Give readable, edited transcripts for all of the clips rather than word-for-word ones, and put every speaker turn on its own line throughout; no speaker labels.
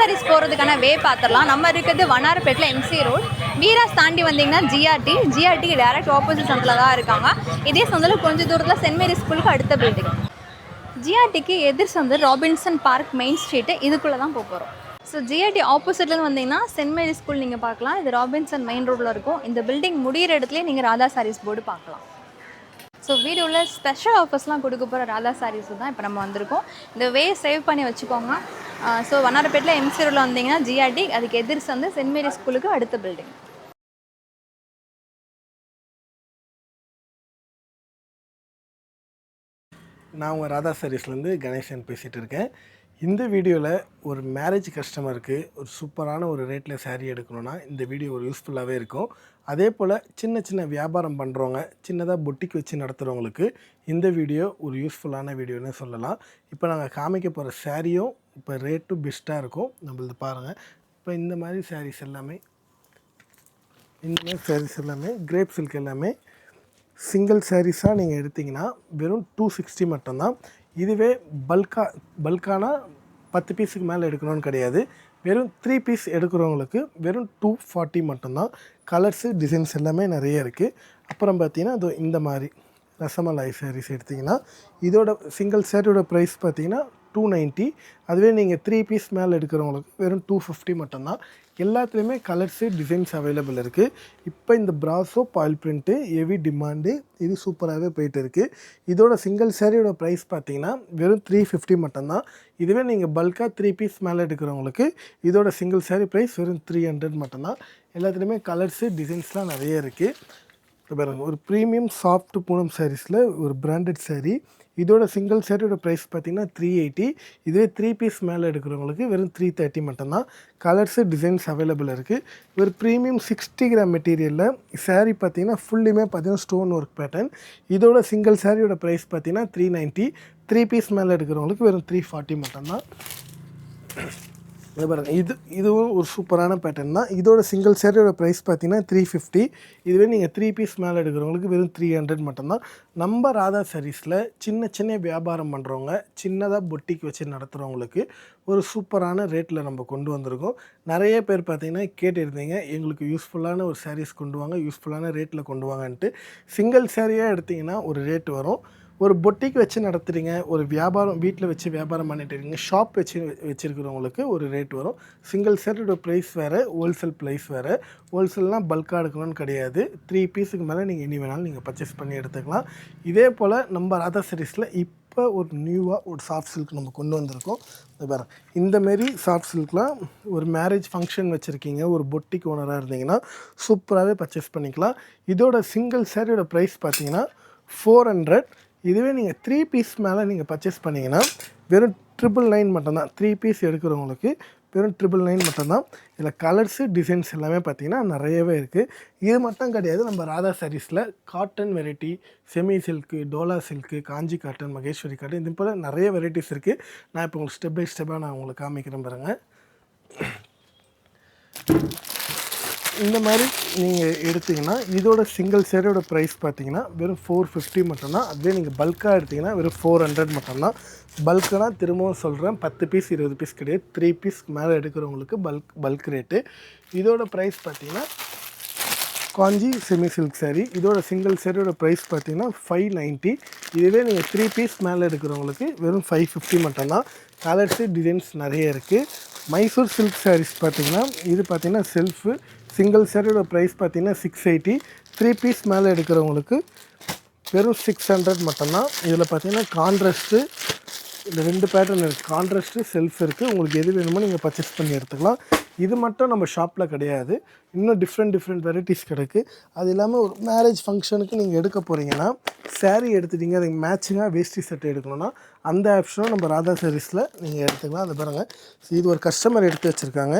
சாரீஸ் போகிறதுக்கான வே பார்த்துடலாம். நம்ம இருக்கிறது வண்ணாரப்பேட்டில் எம்சி ரோட். வீராஸ் தாண்டி வந்தீங்கன்னா ஜிஆர்டிக்கு டேரக்ட் ஆப்போசிட் சந்தில் தான் இருக்காங்க. இதே சந்தில் கொஞ்சம் தூரத்தில் சென்ட் மேரி ஸ்கூலுக்கு அடுத்த பில்டிங். ஜிஆர்டிக்கு எதிர் சந்து ராபின்சன் பார்க் மெயின் ஸ்ட்ரீட்டு, இதுக்குள்ளே தான் போகிறோம். ஸோ ஜிஆர்டி ஆப்போசிட்லேருந்து வந்தீங்கன்னா சென்ட் மேரி ஸ்கூல் நீங்கள் பார்க்கலாம். இது ராபின்சன் மெயின் ரோட்டில் இருக்கும். இந்த பில்டிங் முடிகிற இடத்துலேயே நீங்கள் ராதா சாரீஸ் போர்டு பார்க்கலாம். ஸோ வீடியோவில் ஸ்பெஷல் ஆஃபர்ஸ்லாம் கொடுக்க போகிற ராதா சாரீஸ் தான் இப்போ நம்ம வந்திருக்கோம். இந்த வே சேவ் பண்ணி வச்சுக்கோங்க. ஸோ வண்ணாரப்பேட்டில் எம்சி ரோட்டில் வந்தீங்கன்னா ஜிஆர்டி, அதுக்கு எதிர் சந்து சென்ட் மேரி ஸ்கூலுக்கு அடுத்த பில்டிங்.
நான் உங்கள் ராதா சாரீஸ்லேருந்து கணேசன் பேசிகிட்டு இருக்கேன். இந்த வீடியோவில் ஒரு மேரேஜ் கஸ்டமருக்கு ஒரு சூப்பரான ஒரு ரேட்டில் சாரீ எடுக்கணுன்னா இந்த வீடியோ ஒரு யூஸ்ஃபுல்லாகவே இருக்கும். அதே போல் சின்ன சின்ன வியாபாரம் பண்ணுறவங்க, சின்னதாக பொட்டிக் வச்சு நடத்துகிறவங்களுக்கு இந்த வீடியோ ஒரு யூஸ்ஃபுல்லான வீடியோன்னு சொல்லலாம். இப்போ நாங்கள் காமிக்க போகிற சாரியும் இப்போ ரேட்டும் பெஸ்ட்டாக இருக்கும். நம்மளது பாருங்கள். இப்போ இந்த மாதிரி சாரீஸ் எல்லாமே கிரேப் சில்க் எல்லாமே சிங்கிள் சாரீஸாக நீங்கள் எடுத்திங்கன்னா வெறும் 260 மட்டும்தான். இதுவே பல்கானா 10 பீஸுக்கு மேலே எடுக்கணும்னு கிடையாது. வெறும் 3 பீஸ் எடுக்கிறவங்களுக்கு வெறும் 240 மட்டும்தான். கலர்ஸு டிசைன்ஸ் எல்லாமே நிறைய இருக்குது. அப்புறம் பார்த்திங்கன்னா அது இந்த மாதிரி ரசமலாய் சாரீஸ் எடுத்திங்கன்னா இதோட சிங்கிள் சாரியோட ப்ரைஸ் பார்த்திங்கன்னா 290. அதுவே நீங்கள் 3 பீஸ் மேலே எடுக்கிறவங்களுக்கு வெறும் 250 மட்டும்தான். எல்லாத்துலேயுமே கலர்ஸு டிசைன்ஸ் அவைலபிள் இருக்குது. இப்போ இந்த ப்ராஸோ பாயில் பிரிண்ட்டு ஹெவி டிமாண்டு, இது சூப்பராகவே போயிட்டு இருக்குது. இதோட சிங்கிள் சாரியோட ப்ரைஸ் பார்த்திங்கன்னா வெறும் 350 மட்டும்தான். இதுவே நீங்கள் பல்காக 3 பீஸ் மேலே எடுக்கிறவங்களுக்கு இதோட சிங்கிள் சாரி ப்ரைஸ் வெறும் 300 மட்டும்தான். எல்லாத்துலேயுமே கலர்ஸு டிசைன்ஸ்லாம் நிறைய இருக்குது. இப்போ பாருங்கள், ஒரு ப்ரீமியம் சாஃப்ட் பூனம் சாரீஸில் ஒரு பிராண்டட் சாரீ. இதோட சிங்கிள் சாரியோட ப்ரைஸ் பார்த்திங்கன்னா 380. இதுவே 3 பீஸ் மேலே எடுக்கிறவங்களுக்கு வெறும் 330 மட்டும்தான். கலர்ஸு டிசைன்ஸ் அவைலபிள் இருக்குது. ஒரு ப்ரீமியம் 60 கிராம் மெட்டீரியலில் சாரீ பார்த்திங்கன்னா ஃபுல்லுமே பார்த்திங்கன்னா ஸ்டோன் ஒர்க் பேட்டர்ன். இதோட சிங்கிள் சாரியோட ப்ரைஸ் பார்த்திங்கன்னா 390. 3 பீஸ் மேலே எடுக்கிறவங்களுக்கு வெறும் 340 மட்டும்தான். இதுவும் ஒரு சூப்பரான பேட்டர்ன் தான். இதோட சிங்கிள் சாரியோட ப்ரைஸ் பார்த்திங்கன்னா 350. இதுவே நீங்கள் 3 பீஸ் மேலே எடுக்கிறவங்களுக்கு வெறும் 300 மட்டும்தான். நம்ம ராதா சாரீஸில் சின்ன சின்ன வியாபாரம் பண்ணுறவங்க, சின்னதாக பொட்டிக் வச்சு நடத்துகிறவங்களுக்கு ஒரு சூப்பரான ரேட்டில் நம்ம கொண்டு வந்திருக்கோம். நிறைய பேர் பார்த்திங்கன்னா கேட்டிருந்தீங்க, எங்களுக்கு யூஸ்ஃபுல்லான ஒரு சாரீஸ் கொண்டு வாங்க, யூஸ்ஃபுல்லான ரேட்டில் கொண்டு வாங்கன்ட்டு. சிங்கிள் சாரியாக எடுத்திங்கன்னா ஒரு ரேட் வரும். ஒரு பொட்டிக் வச்சு நடத்துகிறீங்க, ஒரு வியாபாரம் வீட்டில் வச்சு வியாபாரம் பண்ணிட்டு இருக்கீங்க, ஷாப் வச்சுருக்கிறவங்களுக்கு ஒரு ரேட் வரும். சிங்கிள் சாரியோட ப்ரைஸ் வேறு, ஹோல்சேல் ப்ரைஸ் வேறு. ஹோல்சேல்னால் பல்காக எடுக்கணும்னு கிடையாது. 3 பீஸுக்கு மேலே நீங்கள் இனி வேணாலும் நீங்கள் பர்ச்சேஸ் பண்ணி எடுத்துக்கலாம். இதே போல் நம்ம ராதா சாரீஸில் இப்போ ஒரு நியூவாக ஒரு சாஃப்ட் சில்க் நம்ம கொண்டு வந்திருக்கோம். வேறு இந்தமாரி சாஃப்ட் சில்க்லாம் ஒரு மேரேஜ் ஃபங்க்ஷன் வச்சுருக்கீங்க, ஒரு பொட்டிக் ஓனராக இருந்தீங்கன்னா சூப்பராகவே பர்ச்சேஸ் பண்ணிக்கலாம். இதோட சிங்கிள் சாரியோட ப்ரைஸ் பார்த்தீங்கன்னா 400. இதுவே நீங்கள் 3 பீஸ் மேலே நீங்கள் பர்ச்சேஸ் பண்ணிங்கன்னா வெறும் 999 மட்டும்தான். 3 பீஸ் எடுக்கிறவங்களுக்கு வெறும் 999 மட்டும்தான். இதில் கலர்ஸு டிசைன்ஸ் எல்லாமே பார்த்திங்கன்னா நிறையவே இருக்குது. இது மட்டும் கிடையாது, நம்ம ராதா சாரீஸில் cotton variety, semi silk, Dola silk, Kanchi cotton, Maheshwari cotton, இது போல் நிறைய வெரைட்டிஸ் இருக்குது. நான் இப்போ உங்களுக்கு ஸ்டெப் பை ஸ்டெப்பாக நான் உங்களுக்கு காமிக்கிறேன் பாருங்கள். இந்த மாதிரி நீங்கள் எடுத்திங்கன்னா இதோட சிங்கிள் சாரியோட ப்ரைஸ் பார்த்திங்கன்னா வெறும் 450 மட்டும்தான். அதுவே நீங்கள் பல்காக எடுத்திங்கன்னா வெறும் 400 மட்டும்தான். பல்க்குனா திரும்பவும் சொல்கிறேன், 10 பீஸ் 20 பீஸ் கிடையாது. 3 பீஸ் மேலே எடுக்கிறவங்களுக்கு பல்க் ரேட்டு. இதோட ப்ரைஸ் பார்த்திங்கன்னா காஞ்சி செமி சில்க் சாரீ, இதோட சிங்கிள் சாரியோட ப்ரைஸ் பார்த்திங்கன்னா 590. இதுவே நீங்கள் 3 பீஸ் மேலே எடுக்கிறவங்களுக்கு வெறும் 550 மட்டும்தான். கலர்ஸு டிசைன்ஸ் நிறைய இருக்குது. மைசூர் சில்க் சாரீஸ் பார்த்திங்கன்னா இது பார்த்திங்கன்னா செல்ஃபு, சிங்கிள் சாரியோட ப்ரைஸ் பார்த்திங்கன்னா 680. 3 பீஸ் மேலே எடுக்கிறவங்களுக்கு வெறும் 600 மட்டும்தான். இதில் பார்த்திங்கன்னா கான்ட்ராஸ்ட்டு இந்த 2 பேட்டர்ன் இருக்குது. கான்ட்ராஸ்ட்டு செல்ஃப் இருக்குது. உங்களுக்கு எது வேணுமோ நீங்கள் பர்ச்சேஸ் பண்ணி எடுத்துக்கலாம். இது மட்டும் நம்ம ஷாப்பில் கிடையாது, இன்னும் டிஃப்ரெண்ட் வெரைட்டிஸ் கிடக்கு. அது இல்லாமல் ஒரு மேரேஜ் ஃபங்க்ஷனுக்கு நீங்கள் எடுக்க போகிறீங்கன்னா சாரீ எடுத்துட்டிங்க, அதுக்கு மேட்சிங்காக வேஷ்டி செட்டு எடுக்கணும்னா அந்த ஆப்ஷனும் நம்ம ராதா சாரீஸில் நீங்கள் எடுத்துக்கலாம். அது பாருங்கள், இது ஒரு கஸ்டமர் எடுத்து வச்சுருக்காங்க.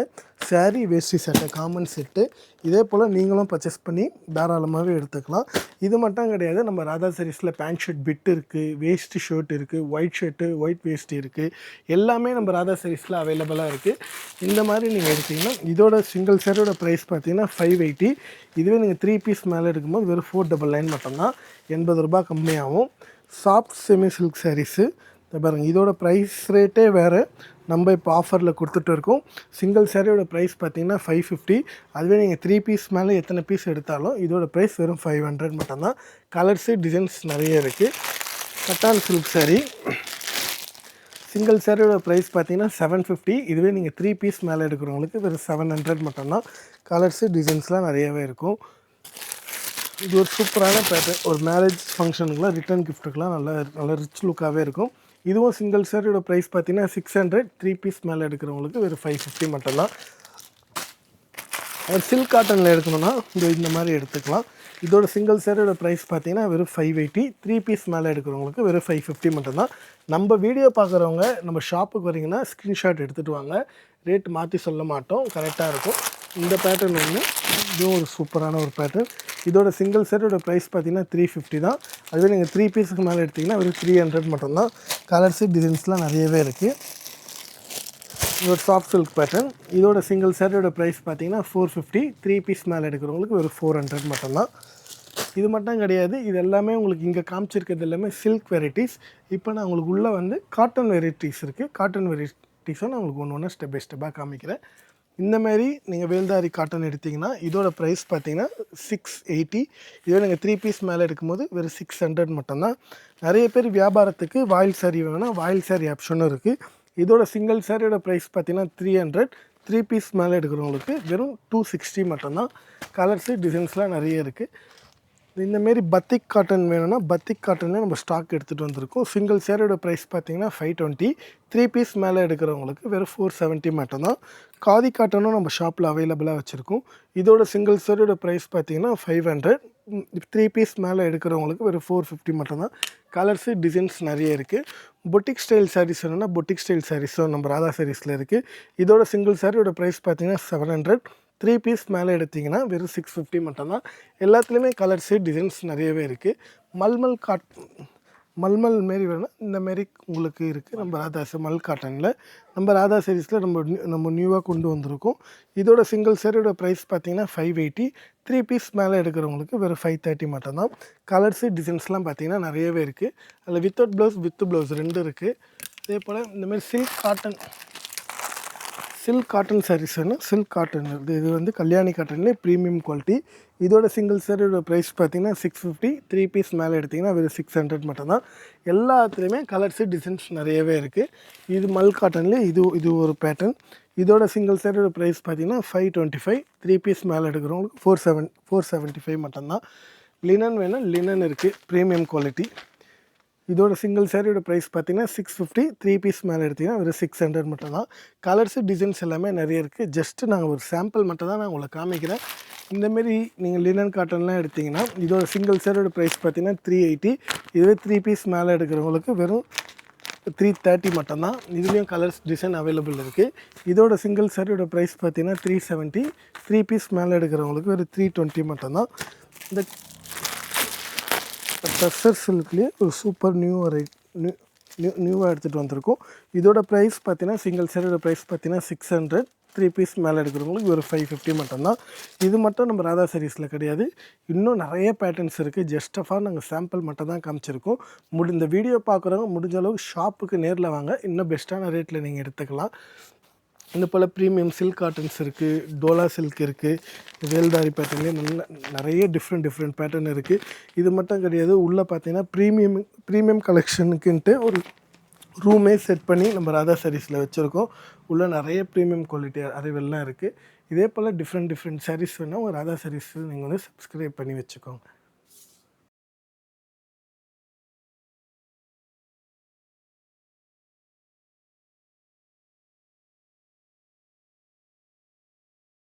சாரீ வேஷ்டி செட்டு காமன் செட்டு. இதே போல் நீங்களும் பர்ச்சேஸ் பண்ணி தாராளமாகவே எடுத்துக்கலாம். இது மட்டும் கிடையாது, நம்ம ராதா சாரீஸில் பேண்ட் ஷர்ட் பிட் இருக்குது, வேஷ்டி ஷர்ட் இருக்குது, ஒயிட் ஷர்ட்டு, ஒயிட் வேஷ்டி இருக்குது. எல்லாமே நம்ம ராதா சாரீஸில் அவைலபிளாக இருக்குது. இந்த மாதிரி நீங்கள் எடுத்திங்கன்னா இதோட சிங்கிள் சாரியோட ப்ரைஸ் பார்த்தீங்கன்னா 580. இதுவே நீங்கள் 3 பீஸ் மேலே எடுக்கும்போது வெறும் 499 மட்டும்தான். 80 ரூபா கம்மியாகும். சாஃப்ட் செமி சில்க் சாரீஸு இந்த பாருங்கள், இதோட ப்ரைஸ் ரேட்டே வேறு. நம்ம இப்போ ஆஃபரில் கொடுத்துட்டு இருக்கோம். சிங்கிள் சாரியோட ப்ரைஸ் பார்த்தீங்கன்னா 550. அதுவே நீங்கள் 3 பீஸ் மேலே எத்தனை பீஸ் எடுத்தாலும் இதோட ப்ரைஸ் வெறும் 500 மட்டும்தான். கலர்ஸு டிசைன்ஸ் நிறைய இருக்குது. கட்டான் சில்க் சாரீ சிங்கிள் சாரியோட ப்ரைஸ் பார்த்தீங்கன்னா 750. இதுவே நீங்கள் 3 பீஸ் மேலே எடுக்கிறவங்களுக்கு வெறும் 700 மட்டும்தான். கலர்ஸு டிசைன்ஸ்லாம் நிறையவே இருக்கும். இது ஒரு சூப்பரான பேட்டர்ன். ஒரு மேரேஜ் ஃபங்க்ஷனுக்குலாம் ரிட்டர்ன் கிஃப்ட்டுக்கெலாம் நல்ல ரிச் லுக்காகவே இருக்கும். இதுவும் சிங்கிள் சாரியோட ப்ரைஸ் பார்த்தீங்கன்னா 600. 3 பீஸ் மேலே எடுக்கிறவங்களுக்கு வெறும் 550 மட்டும்தான். சில்க் காட்டனில் எடுக்கணும்னா இந்த மாதிரி எடுத்துக்கலாம். இதோட சிங்கிள் சாரியோட ப்ரைஸ் பார்த்தீங்கன்னா வெறும் 580. 3 பீஸ் மேலே எடுக்கிறவங்களுக்கு வெறும் 550 மட்டும்தான். நம்ம வீடியோ பார்க்குறவங்க நம்ம ஷாப்புக்கு வரீங்கன்னா ஸ்க்ரீன்ஷாட் எடுத்துகிட்டு வாங்க. ரேட் மாற்றி சொல்ல மாட்டோம், கரெக்டாக இருக்கும். இந்த பேட்டர்ன் ஒன்று, இதுவும் ஒரு சூப்பரான ஒரு பேட்டர்ன். இதோட சிங்கிள் சாரியோட ப்ரைஸ் பார்த்தீங்கன்னா 350 தான். அதுவே நீங்கள் 3 பீஸுக்கு மேலே எடுத்திங்கன்னா வெறும் 300 மட்டும்தான். கலர்ஸு டிசைன்ஸ்லாம் நிறையவே இருக்குது. இது ஒரு சாஃப்ட் சில்க் பேட்டர்ன். இதோட சிங்கிள் சாரியோட ப்ரைஸ் பார்த்தீங்கன்னா 450. 3 பீஸ் மேலே எடுக்கிறவங்களுக்கு ஒரு 400 மட்டும்தான். இது மட்டும் கிடையாது, இது எல்லாமே உங்களுக்கு இங்கே காமிச்சிருக்கிறது எல்லாமே சில்க் வெரைட்டிஸ். இப்போ நான் உங்களுக்கு உள்ளே வந்து காட்டன் வெரைட்டிஸ் இருக்குது. காட்டன் வெரைட்டிஸும் நான் உங்களுக்கு ஒன்று ஸ்டெப் பை ஸ்டெப்பாக காமிக்கிறேன். இந்தமாரி நீங்கள் வேல்தாரி காட்டன் எடுத்திங்கன்னா இதோட ப்ரைஸ் பார்த்தீங்கன்னா 680. இதே நீங்கள் 3 பீஸ் மேலே எடுக்கும்போது வெறும் 600 மட்டும்தான். நிறைய பேர் வியாபாரத்துக்கு வாயில் சாரி வேணும்னா வாயில் சாரி ஆப்ஷனும் இருக்குது. இதோட சிங்கிள் சாரியோட ப்ரைஸ் பார்த்தீங்கன்னா 300. 3 பீஸ் மேலே எடுக்கிறவங்களுக்கு வெறும் 260 மட்டும்தான். கலர்ஸு டிசைன்ஸ்லாம் நிறைய இருக்குது. இந்தமாரி பத்திக் காட்டன் வேணும்னா பத்திக் காட்டன்லேயே நம்ம ஸ்டாக் எடுத்துகிட்டு வந்திருக்கோம். சிங்கிள் சாரியோட ப்ரைஸ் பார்த்தீங்கன்னா 520. 3 பீஸ் மேலே எடுக்கிறவங்களுக்கு வெறும் 470 மட்டும்தான். காதி காட்டனும் நம்ம ஷாப்பில் அவைலபிளாக வச்சுருக்கோம். இதோட சிங்கிள் சாரியோட ப்ரைஸ் பார்த்தீங்கன்னா 500. 3 பீஸ் மேலே எடுக்கிறவங்களுக்கு வெறும் 450 மட்டும்தான். கலர்ஸு டிசைன்ஸ் நிறைய இருக்குது. பொட்டிக் ஸ்டைல் சாரீஸ் வேணும்னா பொட்டிக் ஸ்டைல் சாரீஸும் நம்ம ராதா சாரீஸில் இருக்குது. இதோட சிங்கிள் சாரியோட ப்ரைஸ் பார்த்தீங்கன்னா 700. 3 பீஸ் மேலே எடுத்திங்கன்னா வெறும் 650 மட்டும்தான். எல்லாத்துலேயுமே கலர்ஸு டிசைன்ஸ் நிறையவே இருக்குது. மல்மல் மாரி வேணும்னா இந்தமாரி உங்களுக்கு இருக்குது. நம்ம ராதா மல் காட்டனில் நம்ம ராதா சாரீஸில் நம்ம நியூவாக கொண்டு வந்திருக்கோம். இதோட சிங்கிள் சாரியோட ப்ரைஸ் பார்த்தீங்கன்னா 580. 3 பீஸ் மேலே எடுக்கிறவங்களுக்கு வெறும் 530 மட்டும்தான். கலர்ஸு டிசைன்ஸ்லாம் பார்த்தீங்கன்னா நிறையவே இருக்குது. அதில் வித்தவுட் ப்ளவுஸ் வித் ப்ளவுஸ் 2 இருக்குது. அதே போல் இந்தமாரி சில்க் காட்டன் சாரீஸ் வேணும். சில்க் காட்டன் இது வந்து கல்யாணி காட்டன்லேயே ப்ரீமியம் குவாலிட்டி. இதோட சிங்கிள் சாரியோட ப்ரைஸ் பார்த்தீங்கன்னா 650. 3 பீஸ் மேலே எடுத்திங்கன்னா வெறும் 600 மட்டும்தான். எல்லாத்துலேயுமே கலர்ஸு டிசைன்ஸ் நிறையவே இருக்குது. இது மல் காட்டன்லேயே இது ஒரு பேட்டர்ன். இதோட சிங்கிள் சாரியோட ப்ரைஸ் பார்த்தீங்கன்னா 525. 3 பீஸ் மேலே எடுக்கிறவங்களுக்கு 475 மட்டும்தான். லினன் வேணும், லினன் இருக்குது, ப்ரீமியம் குவாலிட்டி. இதோட சிங்கிள் சாரியோட ப்ரைஸ் பார்த்தீங்கன்னா 650. 3 பீஸ் மேலே எடுத்திங்கன்னா ஒரு 600 மட்டும்தான். கலர்ஸு டிசைன்ஸ் எல்லாமே நிறைய இருக்குது. ஜஸ்ட்டு நாங்கள் ஒரு சாம்பிள் மட்டும் தான் நான் உங்களை காமிக்கிறேன். இந்தமாரி நீங்கள் லினன் காட்டன்லாம் எடுத்திங்கன்னா இதோட சிங்கிள் சாரியோட ப்ரைஸ் பார்த்தீங்கன்னா 380. இதுவே 3 பீஸ் மேலே எடுக்கிறவங்களுக்கு வெறும் 330 மட்டும்தான். இதுலேயும் கலர்ஸ் டிசைன் அவைலபிள் இருக்குது. இதோட சிங்கிள் சாரியோட ப்ரைஸ் பார்த்தீங்கன்னா 370. 3 பீஸ் மேலே எடுக்கிறவங்களுக்கு ஒரு 320 மட்டும்தான். இந்த டஸ்ஸர் சில்க்லேயே ஒரு சூப்பர் நியூவாக எடுத்துகிட்டு வந்திருக்கோம். இதோட ப்ரைஸ் பார்த்தீங்கன்னா சிங்கிள் சாரியோட ப்ரைஸ் பார்த்தீங்கன்னா 600. 3 பீஸ் மேலே எடுக்கிறவங்களுக்கு ஒரு 550 மட்டும்தான். இது மட்டும் நம்ம ராதா சாரீஸில் கிடையாது, இன்னும் நிறைய பேட்டர்ன்ஸ் இருக்குது. ஜஸ்ட் ஆஃப் ஆல் நாங்கள் சாம்பிள் மட்டும் தான் காமிச்சிருக்கோம். இந்த வீடியோ பார்க்குறவங்க முடிஞ்ச அளவுக்கு ஷாப்புக்கு நேரில் வாங்க, இன்னும் பெஸ்ட்டான ரேட்டில் நீங்கள் எடுத்துக்கலாம். இந்த போல் ப்ரீமியம் சில்க் காட்டன்ஸ் இருக்குது, டோலா சில்க் இருக்குது, வேல்தாரி பேட்டர்ன்லேயே நிறைய டிஃப்ரெண்ட் பேட்டர்ன் இருக்குது. இது மட்டும் கிடையாது, உள்ளே பார்த்தீங்கன்னா ப்ரீமியம் கலெக்ஷனுக்குன்ட்டு ஒரு ரூமே செட் பண்ணி நம்ம ராதா சாரீஸில் வச்சுருக்கோம். உள்ளே நிறைய ப்ரீமியம் குவாலிட்டி அரைவெல்லாம் இருக்குது. இதே போல் டிஃப்ரெண்ட் சாரீஸ் வேணால் ஒரு ராதா சாரீஸ் நீங்கள் வந்து சப்ஸ்கிரைப் பண்ணி வச்சுக்கோங்க.